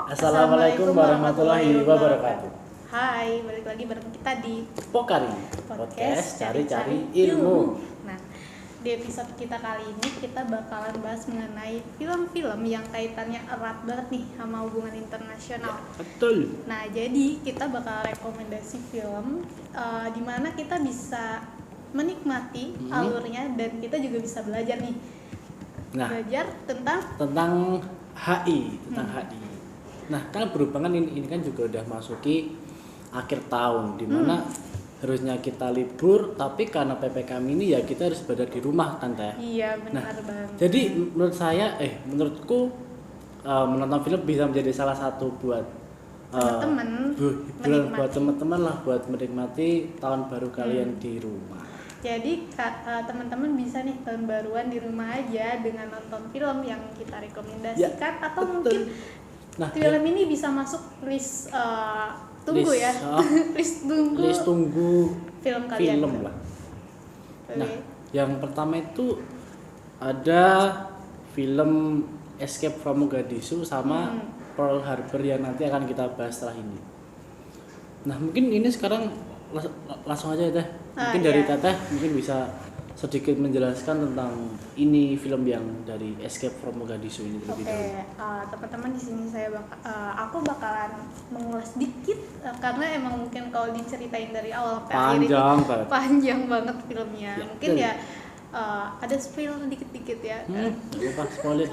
Assalamualaikum warahmatullahi wabarakatuh. Hai, balik lagi bareng kita di Pokari, podcast cari-cari ilmu. Nah, di episode kita kali ini kita bakalan bahas mengenai film-film yang kaitannya erat banget nih sama hubungan internasional. Betul. Nah, jadi kita bakal rekomendasi film di mana kita bisa menikmati alurnya dan kita juga bisa belajar nih. Nah, Belajar tentang HI. Nah, kan berhubungan ini kan juga udah masuki akhir tahun, dimana harusnya kita libur, tapi karena PPKM ini ya kita harus berada di rumah kan Teh. iya benar banget. Jadi menurutku menonton film bisa menjadi salah satu buat Teman-teman hiburan buat menikmati. teman-teman lah, buat menikmati tahun baru kalian di rumah. Jadi teman-teman bisa nih tahun baruan di rumah aja dengan nonton film yang kita rekomendasikan atau betul. mungkin Nah, film ini bisa masuk list tunggu list, ya. list tunggu film kalian. film lah. Oke. Nah, yang pertama itu ada film Escape from Mogadishu sama Pearl Harbor yang nanti akan kita bahas setelah ini. Nah, mungkin ini sekarang langsung aja ya Teh. Mungkin dari iya. Teteh mungkin bisa sedikit menjelaskan tentang ini film yang dari Escape from Mogadishu ini terlebih Oke, dahulu. teman-teman di sini aku bakalan mengulas dikit karena emang mungkin kalau diceritain dari awal sampai akhir ini Panjang banget. panjang banget filmnya. Ya, Mungkin betul. ya ada spill dikit-dikit ya. Lupa spoiler.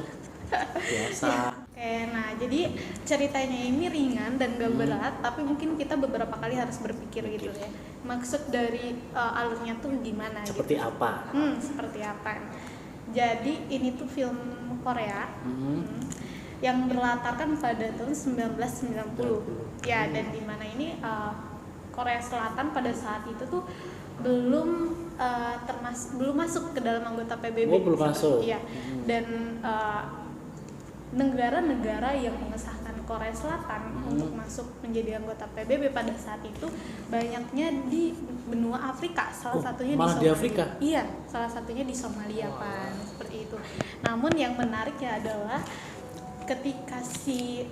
Biasa. Oke, nah jadi ceritanya ini ringan dan gak berat, tapi mungkin kita beberapa kali harus berpikir gitu ya. Maksud dari alurnya tuh gimana Seperti gitu. apa? Seperti apa. Jadi ini tuh film Korea yang berlatarkan pada tahun 1990. Ya, dan di mana ini Korea Selatan pada saat itu tuh belum belum masuk ke dalam anggota PBB. Oh, belum masuk. Iya. Dan negara-negara yang mengesahkan Korea Selatan untuk masuk menjadi anggota PBB pada saat itu banyaknya di benua Afrika, salah satunya malah di di Somalia. Afrika? Iya, salah satunya di Somalia Pan, seperti itu. Namun yang menariknya adalah ketika si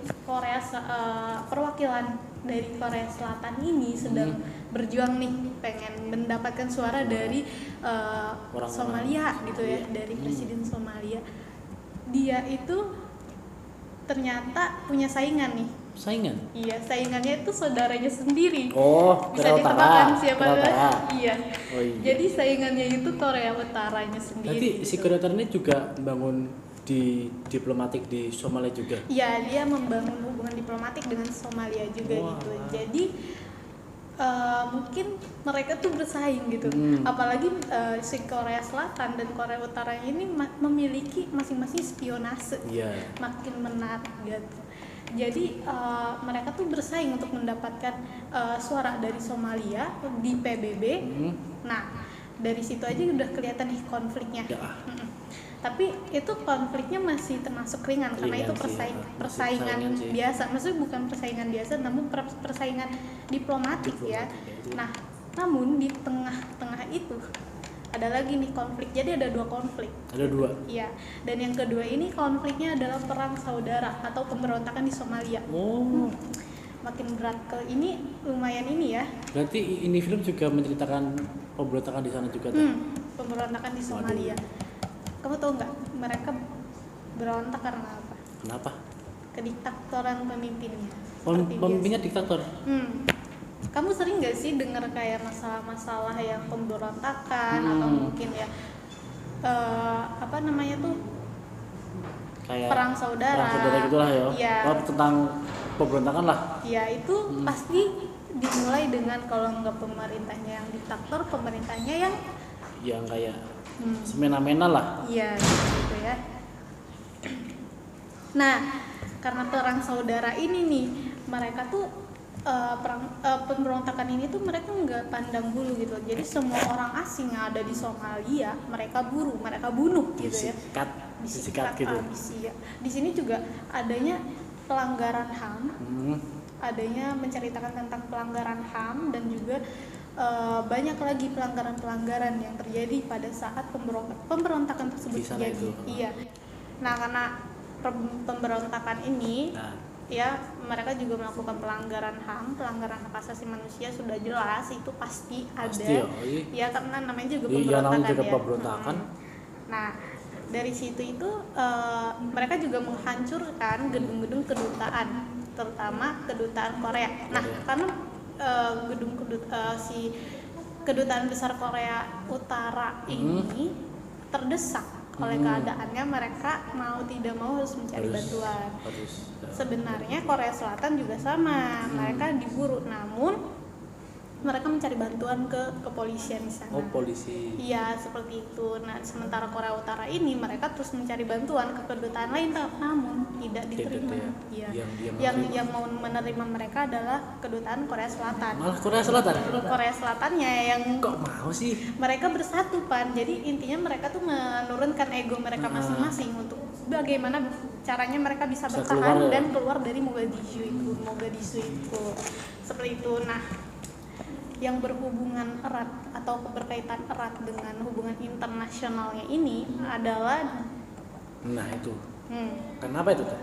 perwakilan dari Korea Selatan ini sedang berjuang nih pengen mendapatkan suara dari Orang-orang Somalia gitu ya, dari presiden Somalia. Dia itu ternyata punya saingan nih. Saingan? Iya, saingannya itu saudaranya sendiri. Oh, Bisa Korea ditebakkan Utara. siapa? Korea Utara. Iya. Oh iya. Jadi saingannya itu Korea Utaranya sendiri. Jadi si gitu. Korea Utara ini juga membangun di diplomatik di Somalia juga. Iya, dia membangun hubungan diplomatik dengan Somalia juga gitu. Jadi mungkin mereka tuh bersaing gitu. Apalagi si Korea Selatan dan Korea Utara ini memiliki masing-masing spionase. Iya. Makin menarik gitu. Jadi mereka tuh bersaing untuk mendapatkan suara dari Somalia di PBB. Nah, dari situ aja udah kelihatan nih konfliknya. Ya. Tapi itu konfliknya masih termasuk ringan karena Ringan itu sih, persaingan persaingan sih. biasa. Maksudnya bukan persaingan biasa, namun persaingan diplomatik ya. Nah, namun di tengah-tengah itu ada lagi nih konflik. Jadi ada dua konflik. Ada dua. Iya. Dan yang kedua ini konfliknya adalah perang saudara atau pemberontakan di Somalia. Oh. Makin berat ke ini lumayan ini ya. Berarti ini film juga menceritakan pemberontakan di sana juga. Pemberontakan di Somalia. Kamu tahu nggak mereka berontak karena apa? Kenapa? Kediktatoran pemimpinnya. Seperti Pemimpinnya biasa. diktator. Kamu sering nggak sih dengar kayak masalah-masalah yang pemberontakan atau mungkin ya apa namanya tuh Kayak perang saudara. Perang saudara gitulah ya. Iya. Oh, tentang pemberontakan lah. Ya itu pasti dimulai dengan kalau nggak pemerintahnya yang diktator, pemerintahnya yang Yang kayak semena-mena lah. iya gitu ya. Nah, karena perang saudara ini nih, mereka tuh pemberontakan ini tuh mereka nggak pandang bulu gitu. Jadi semua orang asing yang ada di Somalia mereka bunuh gitu ya. Disikat gitu. Di sini juga adanya pelanggaran HAM, adanya menceritakan tentang pelanggaran HAM dan juga banyak lagi pelanggaran-pelanggaran yang terjadi pada saat pemberontakan tersebut Di sana terjadi. itu. Iya. Nah, karena pemberontakan ini ya mereka juga melakukan pelanggaran HAM, pelanggaran hak asasi manusia sudah jelas itu pasti ada. Ya karena namanya juga pemberontakan. Nah, dari situ itu mereka juga menghancurkan gedung-gedung kedutaan, terutama kedutaan Korea. Nah, karena si kedutaan besar Korea Utara ini terdesak oleh keadaannya, mereka mau tidak mau harus mencari bantuan. Sebenarnya Korea Selatan juga sama, mereka diburu, namun mereka mencari bantuan ke kepolisian di sana. Oh, polisi. Iya, seperti itu. Nah, sementara Korea Utara ini mereka terus mencari bantuan ke kedutaan lain, namun tidak diterima. Iya. Yang mau menerima mereka adalah kedutaan Korea Selatan. Malah Korea Selatan. Korea Selatannya yang kok mau sih? Mereka bersatu, Pan. Jadi intinya mereka tuh menurunkan ego mereka masing-masing untuk bagaimana caranya mereka bisa bertahan dan keluar dari Mogadishu itu. Seperti itu. Nah, yang berhubungan erat atau berkaitan erat dengan hubungan internasionalnya ini adalah itu. Kenapa itu tuh?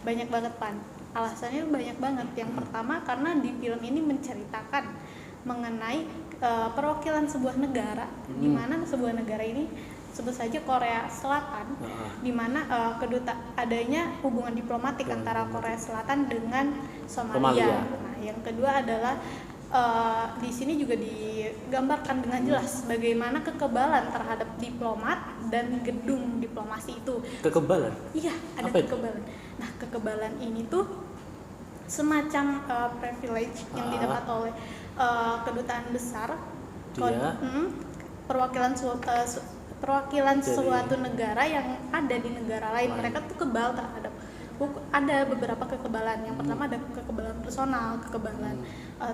Banyak banget, Pan. Alasannya banyak banget. Yang pertama karena di film ini menceritakan mengenai perwakilan sebuah negara, di mana sebuah negara ini sebut saja Korea Selatan, di mana adanya hubungan diplomatik antara Korea Selatan dengan Somalia. Nah, yang kedua adalah di sini juga digambarkan dengan jelas bagaimana kekebalan terhadap diplomat dan gedung diplomasi itu. Kekebalan? Iya, ada kekebalan. Nah, kekebalan ini tuh semacam privilege yang didapat oleh kedutaan besar, perwakilan suatu negara yang ada di negara lain. Mereka tuh kebal terhadap ada beberapa kekebalan. Yang pertama ada kekebalan personal, kekebalan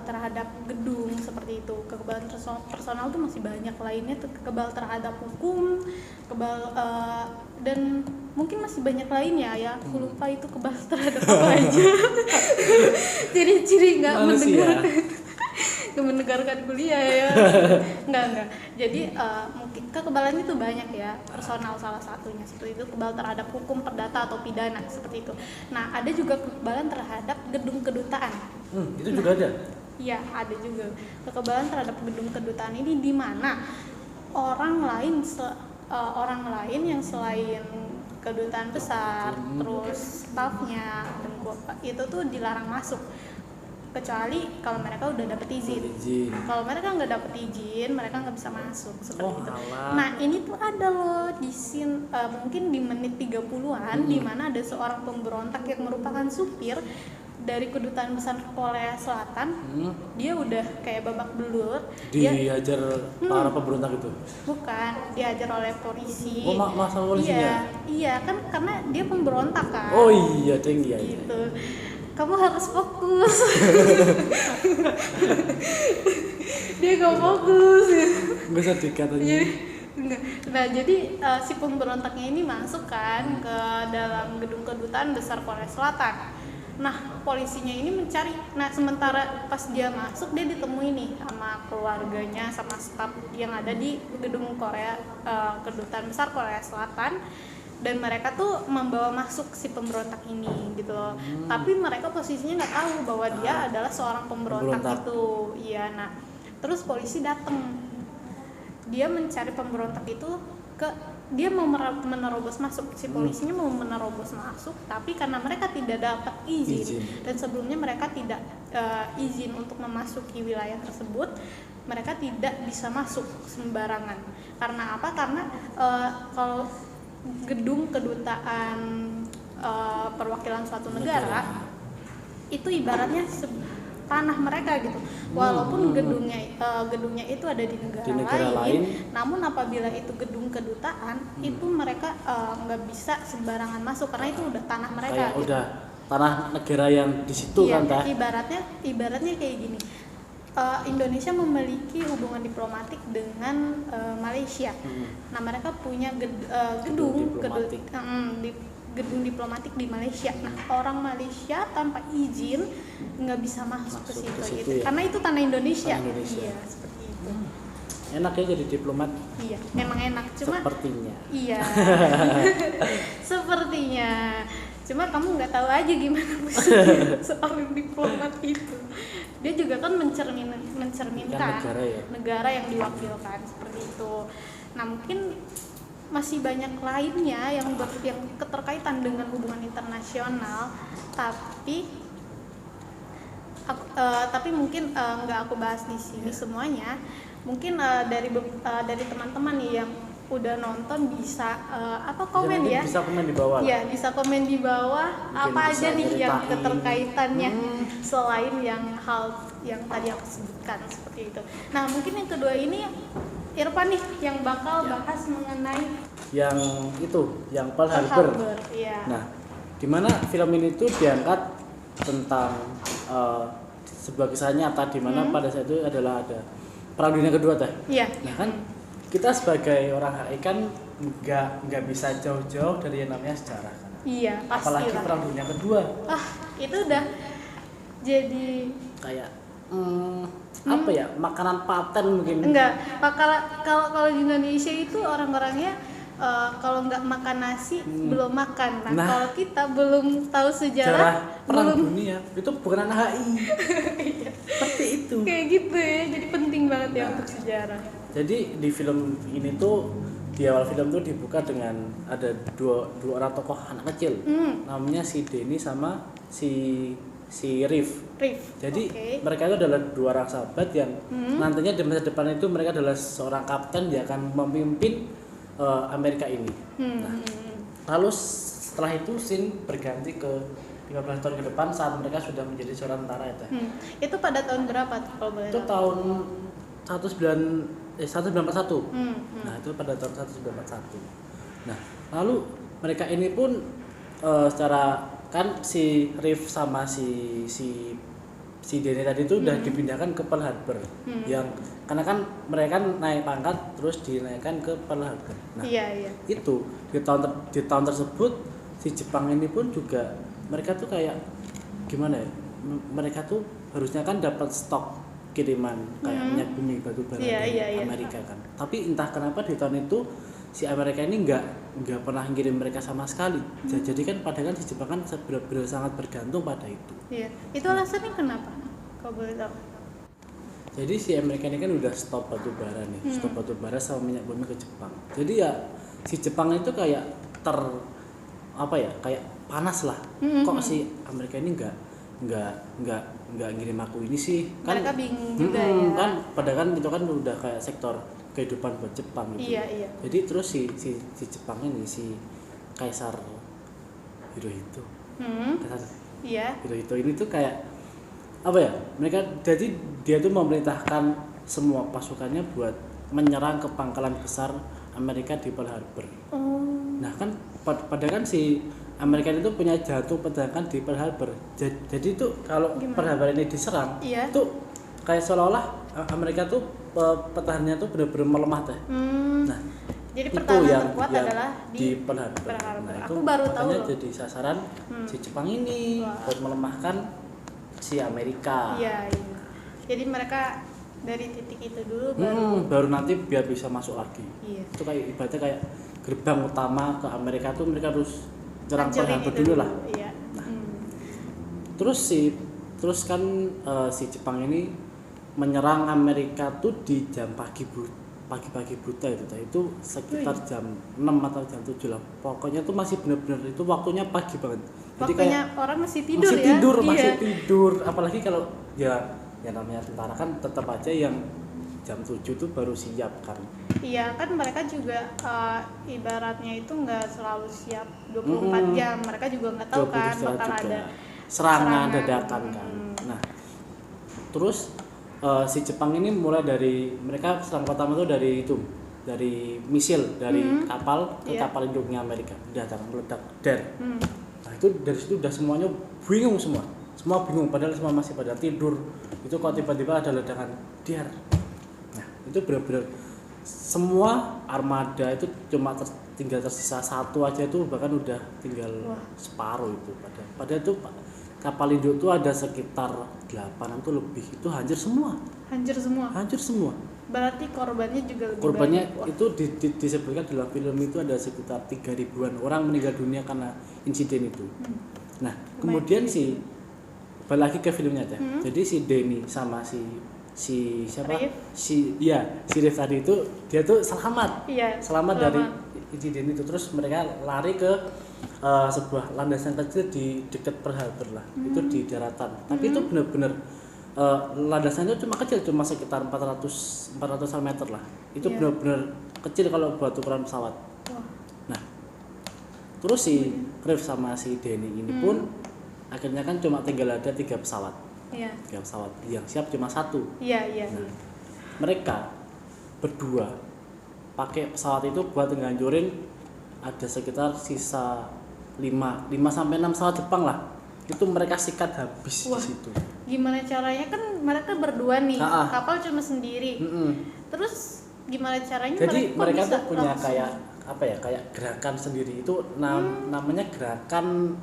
terhadap gedung seperti itu. Kekebalan personal tuh masih banyak lainnya tuh, kebal terhadap hukum, kebal dan mungkin masih banyak lainnya ya. Aku lupa itu kebal terhadap apa aja. Ciri-ciri nggak mendengarkan kuliah ya. Enggak. Jadi mungkin kekebalannya itu banyak ya. Personal salah satunya. Seperti itu kebal terhadap hukum, perdata atau pidana seperti itu. Nah, ada juga kekebalan terhadap gedung kedutaan. Itu juga ada? Iya, ada juga. Kekebalan terhadap gedung kedutaan ini di mana orang lain yang selain kedutaan besar, terus stafnya itu tuh dilarang masuk. Kecuali kalau mereka udah dapet izin. Kalau mereka nggak dapet izin, mereka nggak bisa masuk seperti itu. Nah, ini tuh ada loh di scene mungkin di menit 30-an di mana ada seorang pemberontak yang merupakan supir dari kedutaan besar Korea Selatan. Dia udah kayak babak belur. Dihajar para pemberontak itu? Bukan, dihajar oleh polisi. Oh, masa polisinya? Iya, kan karena dia pemberontak kan. Oh iya, iya. Gitu. Kamu harus fokus. Dia gak fokus. Gak usah dikatanya. Nah, jadi si pemberontaknya ini masuk kan ke dalam gedung kedutaan besar Korea Selatan. Nah, polisinya ini mencari. Nah, sementara pas dia masuk, dia ditemui nih sama keluarganya, sama staf yang ada di gedung kedutaan besar Korea Selatan. Dan mereka tuh membawa masuk si pemberontak ini gitu loh. Tapi mereka posisinya nggak tahu bahwa dia adalah seorang pemberontak itu. Iya, nah terus polisi datang. Dia mencari pemberontak itu dia mau menerobos masuk. Si polisinya mau menerobos masuk, tapi karena mereka tidak dapat izin. Dan sebelumnya mereka tidak izin untuk memasuki wilayah tersebut, mereka tidak bisa masuk sembarangan. Karena apa? Karena kalau gedung kedutaan perwakilan suatu negara itu ibaratnya tanah mereka gitu. Walaupun gedungnya itu ada di negara lain, namun apabila itu gedung kedutaan itu mereka nggak bisa sembarangan masuk karena itu udah tanah mereka. Kayak gitu. Udah tanah negara yang di situ kan, Tah? Ibaratnya kayak gini. Indonesia memiliki hubungan diplomatik dengan Malaysia. Nah, mereka punya gedung diplomatik di Malaysia. Nah, orang Malaysia tanpa izin nggak bisa masuk ke situ gitu. Ya? Karena itu tanah Indonesia. Iya, seperti itu. Enak ya jadi diplomat. Iya, emang enak. Cuma sepertinya. Iya. Sepertinya. Cuma kamu nggak tahu aja gimana seorang diplomat itu. Dia juga kan mencerminkan negara yang diwakilkan seperti itu. Nah, mungkin masih banyak lainnya yang keterkaitan dengan hubungan internasional, tapi mungkin nggak aku bahas di sini semuanya. Mungkin dari teman-teman nih yang udah nonton bisa komen ya? Bisa komen di bawah. Ya, bisa komen di bawah. Mungkin apa aja nih yang keterkaitannya selain yang hal yang tadi aku sebutkan seperti itu. Nah, mungkin yang kedua ini Irfan nih yang bakal bahas mengenai yang Pearl Harbor. Iya. Nah, dimana film ini tuh diangkat tentang sebuah kisah nyata di mana pada saat itu adalah ada Perang Dunia Kedua teh. Iya. Nah kan kita sebagai orang HI kan nggak bisa jauh-jauh dari yang namanya sejarah kan. Iya, pasti. Apalagi Perang Dunia Kedua. Itu udah jadi kayak apa ya, makanan paten mungkin. Enggak, kalau di Indonesia itu orang-orangnya kalau nggak makan nasi belum makan. Nah, kalau kita belum tahu sejarah Perang Dunia itu bukan anak HI. Seperti itu. Kayak gitu ya, jadi penting banget ya untuk sejarah. Jadi di film ini tuh di awal film tuh dibuka dengan ada dua orang tokoh anak kecil, namanya si Denny sama si Riff. Jadi mereka itu adalah dua orang sahabat yang nantinya di masa depan itu mereka adalah seorang kapten yang akan memimpin Amerika ini. Nah, lalu setelah itu scene berganti ke 15 tahun ke depan saat mereka sudah menjadi seorang tentara ya. Itu pada tahun berapa tuh kalau boleh tahu? Itu tahun 1941. Nah, itu pada tahun 1941. Nah, lalu mereka ini pun secara kan si Riff sama si Denny tadi itu udah dipindahkan ke Pearl Harbor. Yang karena kan mereka kan naik pangkat terus dinaikkan ke Pearl Harbor. Nah, itu di tahun tersebut si Jepang ini pun juga mereka tuh kayak gimana ya? Mereka tuh harusnya kan dapat stok kiriman kayak minyak bumi, batu bara dari Amerika kan. Tapi entah kenapa di tahun itu si Amerika ini nggak pernah ngirim mereka sama sekali. Jadi kan padahal si Jepang kan benar-benar sangat bergantung pada itu. Iya. Itu alasannya kenapa? Kalau boleh tahu. Jadi si Amerika ini kan udah stop batu bara nih, stop batu bara sama minyak bumi ke Jepang. Jadi ya si Jepang itu kayak kayak panas lah. Kok si Amerika ini nggak ngirim aku ini sih? Kan mereka bingung juga ya. Kan padahal kan itu kan udah kayak sektor kehidupan buat Jepang gitu. Iya. Jadi terus si Jepang ini si Kaisar Hirohito. Hirohito ini tuh kayak apa ya? Jadi dia tuh memerintahkan semua pasukannya buat menyerang ke pangkalan besar Amerika di Pearl Harbor. Nah kan padahal kan si Amerika itu punya jatuh pedangkan di Pearl Harbor. Jadi itu kalau Pearl Harbor ini diserang, itu kayak seolah-olah Amerika tuh pertahanannya tuh benar-benar melemah teh. Nah, jadi pertahanan terkuat adalah di Pearl Harbor. Nah, itu aku baru tahu loh. Jadi sasaran si Jepang ini buat melemahkan si Amerika. Iya. Jadi mereka dari titik itu dulu baru nanti biar bisa masuk lagi. Iya. Itu kayak ibaratnya kayak gerbang utama ke Amerika tuh mereka harus nyerang Pearl Harbor dulu lah. Iya. Nah, terus kan si Jepang ini menyerang Amerika tuh di jam pagi-pagi buta itu sekitar jam 6 atau jam 7 lah. Pokoknya tuh masih benar-benar itu waktunya pagi banget. Jadi waktunya kayak orang masih tidur. Masih tidur. Apalagi kalau ya namanya tentara kan tetap aja yang jam 7 tuh baru siap kan. Iya kan mereka juga ibaratnya itu nggak selalu siap 24 jam. Mereka juga nggak tahu kan bakal ada serangan dadakan kan. Nah, terus si Jepang ini mulai dari mereka serang pertama tuh dari misil dari kapal ke kapal induknya Amerika udah meledak Nah itu dari situ udah semuanya bingung semua bingung padahal semua masih pada tidur. Itu kok tiba-tiba ada ledakan dar. Nah itu benar-benar semua armada itu cuma tinggal tersisa satu aja tuh, bahkan udah tinggal separuh itu padahal itu kapal induk tuh ada sekitar 8 tuh lebih, itu hancur semua. Berarti korbannya juga lebih Korbannya banyak. Wah. itu disebutkan dalam film itu ada sekitar 3.000-an orang meninggal dunia karena insiden itu. Nah, kemudian balik lagi ke filmnya aja. Jadi si Denny sama si siapa? Rif. Si Rif tadi itu dia tuh selamat. Iya. Selamat dari insiden itu. Terus mereka lari ke sebuah landasan kecil di dekat Pearl Harbor lah. Itu di daratan. Tapi itu benar-benar landasannya cuma kecil, cuma sekitar 400 meter lah. Itu benar-benar kecil kalau buat ukuran pesawat. Wah. Nah, terus si Rif sama si Denny ini pun akhirnya kan cuma tinggal ada 3 pesawat. Iya. 3 pesawat yang siap cuma 1. Iya. Nah, mereka berdua pakai pesawat itu buat ngancurin ada sekitar sisa 5 sampai 6 pesawat Jepang lah. Itu mereka sikat habis. Wah, di situ. Gimana caranya, kan mereka berdua nih, kapal cuma sendiri. Terus gimana caranya? Jadi mereka tuh punya kayak apa ya, kayak gerakan sendiri itu namanya gerakan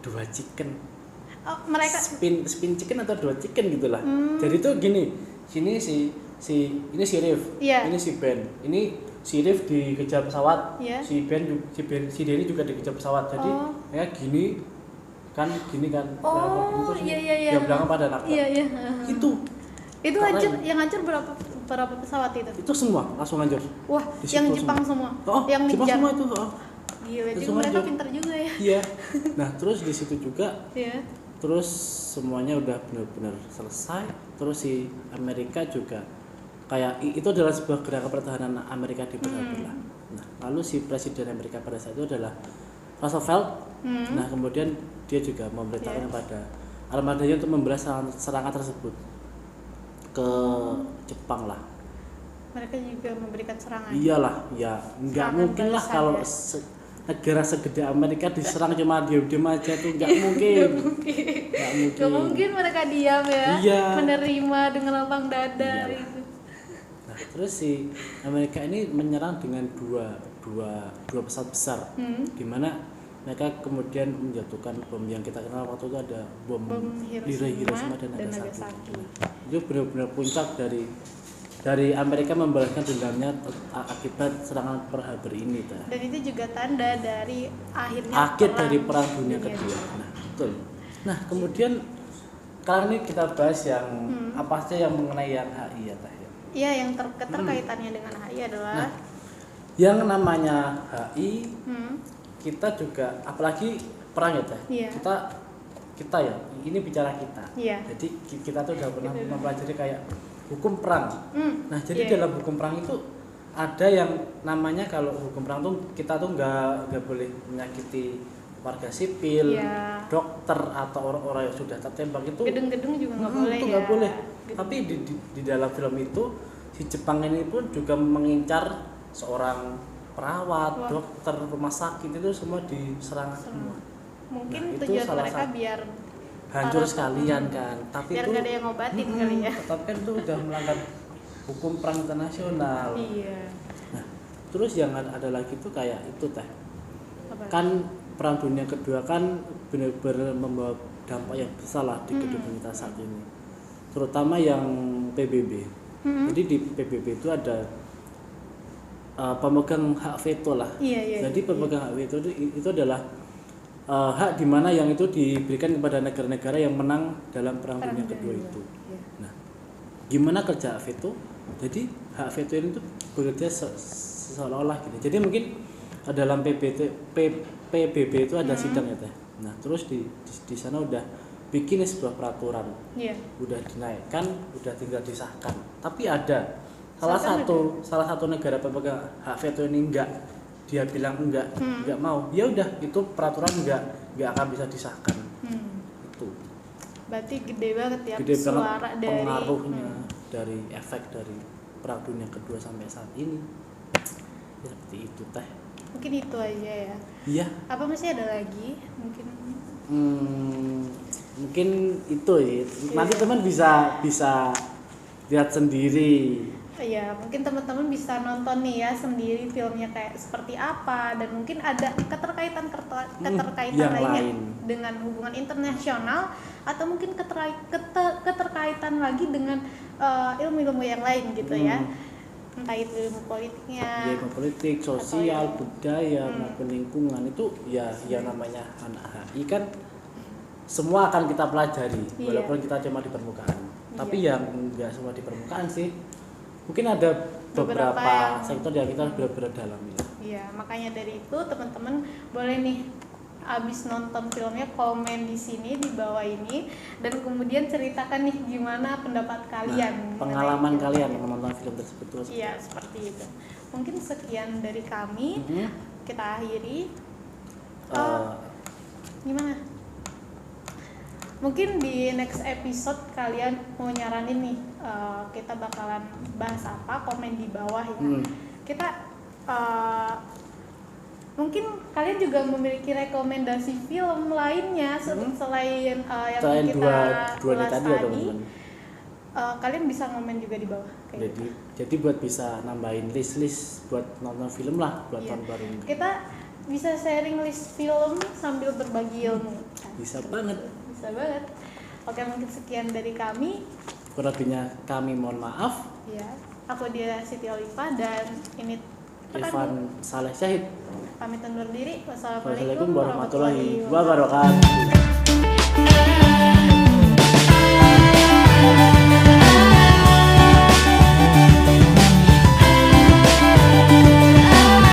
2 chicken. Oh, mereka spin chicken atau 2 chicken gitulah. Jadi tuh gini, sini ini si Rif, ini si Ben, ini si Rif dikejar pesawat, si Denny juga dikejar pesawat. Jadi ya gini kan. Oh, iya. Yang belakang pada nabrak. Iya. Itu hancur, yang hancur berapa pesawat itu? Itu semua langsung hancur. Wah, yang Jepang semua. Yang Jepang semua itu. Gila, juga mereka pintar juga ya. Iya. Nah, terus di situ juga. Iya. Terus semuanya udah benar-benar selesai. Terus si Amerika juga kayak itu adalah sebuah gerakan pertahanan Amerika di Pearl Harbor lah. Nah, lalu si presiden Amerika pada saat itu adalah Roosevelt. Nah, kemudian dia juga memerintahkan kepada armadanya untuk membalas serangan tersebut ke Jepang lah. Mereka juga memberikan serangan. Iyalah, ya nggak mungkin lah kalau negara segede Amerika diserang cuma diam-diam aja tuh nggak mungkin. Nggak mungkin mereka diam ya. Iya. Menerima dengan lapang dada itu. Nah, terus si Amerika ini menyerang dengan dua pesawat besar, di mana mereka kemudian menjatuhkan bom yang kita kenal waktu itu ada bom Hiroshima dan Nagasaki. Itu benar-benar puncak dari Amerika membalaskan dendamnya akibat serangan Pearl Harbor ini. Dan itu juga tanda dari akhir dari Perang Dunia Kedua. Nah, betul. Nah, kemudian sekarang ini kita bahas yang apa sih yang mengenai yang HI ya, Teh? Iya, yang keterkaitannya dengan HI adalah yang namanya HI. Kita juga apalagi perang ya Teh. Kita ya, ini bicara kita. Jadi kita tuh udah pernah mempelajari kayak hukum perang. Nah, jadi dalam hukum perang itu ada yang namanya, kalau hukum perang tuh kita tuh nggak boleh menyakiti warga sipil, dokter atau orang-orang yang sudah tertembak itu. Gedung-gedung juga nggak boleh. Itu nggak boleh. Tapi di dalam film itu si Jepang ini pun juga mengincar seorang perawat, dokter, rumah sakit, itu semua diserang semua. Mungkin tujuan mereka biar hancur sekalian kan, tapi biar itu gak ada yang ngobatin kali ya. Tapi kan itu udah melanggar hukum perang internasional. Iya. Nah, terus yang ada lagi tuh kayak itu Teh. Kan Perang Dunia Kedua kan benar-benar membawa dampak yang besar lah di kehidupan kita saat ini, terutama yang PBB. Jadi di PBB itu ada pemegang hak veto lah. Jadi pemegang hak veto itu adalah hak di mana yang itu diberikan kepada negara-negara yang menang dalam Perang Dunia Kedua itu. Nah, gimana kerja hak veto? Jadi hak veto ini tuh bekerja seolah-olah gitu. Jadi mungkin dalam PBB itu ada sidang ya Teh. Nah, terus di sana udah bikin sebuah peraturan. Udah dinaikkan, udah tinggal disahkan. Tapi ada salah satu negara pemegang hak veto ini dia bilang enggak mau, ya udah itu peraturan enggak akan bisa disahkan. Itu berarti gede banget ya suara banget pengaruhnya dari efek dari Perang Dunia Kedua sampai saat ini. Ya, seperti itu Teh. Mungkin itu aja ya. Iya. Apa masih ada lagi mungkin? Mungkin itu ya. Nanti teman bisa lihat sendiri Iya, mungkin teman-teman bisa nonton nih ya sendiri filmnya kayak seperti apa, dan mungkin ada keterkaitan yang lainnya lain. dengan hubungan internasional, atau mungkin keterkaitan lagi dengan ilmu-ilmu yang lain gitu ya. Entah itu ilmu politiknya, Ya, ilmu politik, sosial, atau budaya maupun lingkungan itu ya yang namanya anak HI kan semua akan kita pelajari walaupun kita cuma di permukaan. Tapi yang enggak semua di permukaan sih. Mungkin ada beberapa sektor yang kita benar-benar dalami. Iya, makanya dari itu teman-teman boleh nih abis nonton filmnya komen di sini di bawah ini, dan kemudian ceritakan nih gimana pendapat kalian, pengalaman kalian menonton film tersebut. Iya, seperti itu. Mungkin sekian dari kami. Kita akhiri. Gimana? Mungkin di next episode kalian mau nyaranin nih, kita bakalan bahas apa, komen di bawah ya. Kita mungkin kalian juga memiliki rekomendasi film lainnya selain yang kita ulas tadi. Kalian bisa komen juga di bawah. Jadi buat bisa nambahin list buat nonton film lah buat tahun baru ini. Kita bisa sharing list film sambil berbagi ilmu. Bisa banget. Oke, mungkin sekian dari kami. Kurang lebihnya kami mohon maaf. Ya, aku dia Siti Oliva dan ini Irfan Saleh Syahid. Pamit undur diri. Wassalamualaikum Wassalamualaikum warahmatullahi wabarakatuh.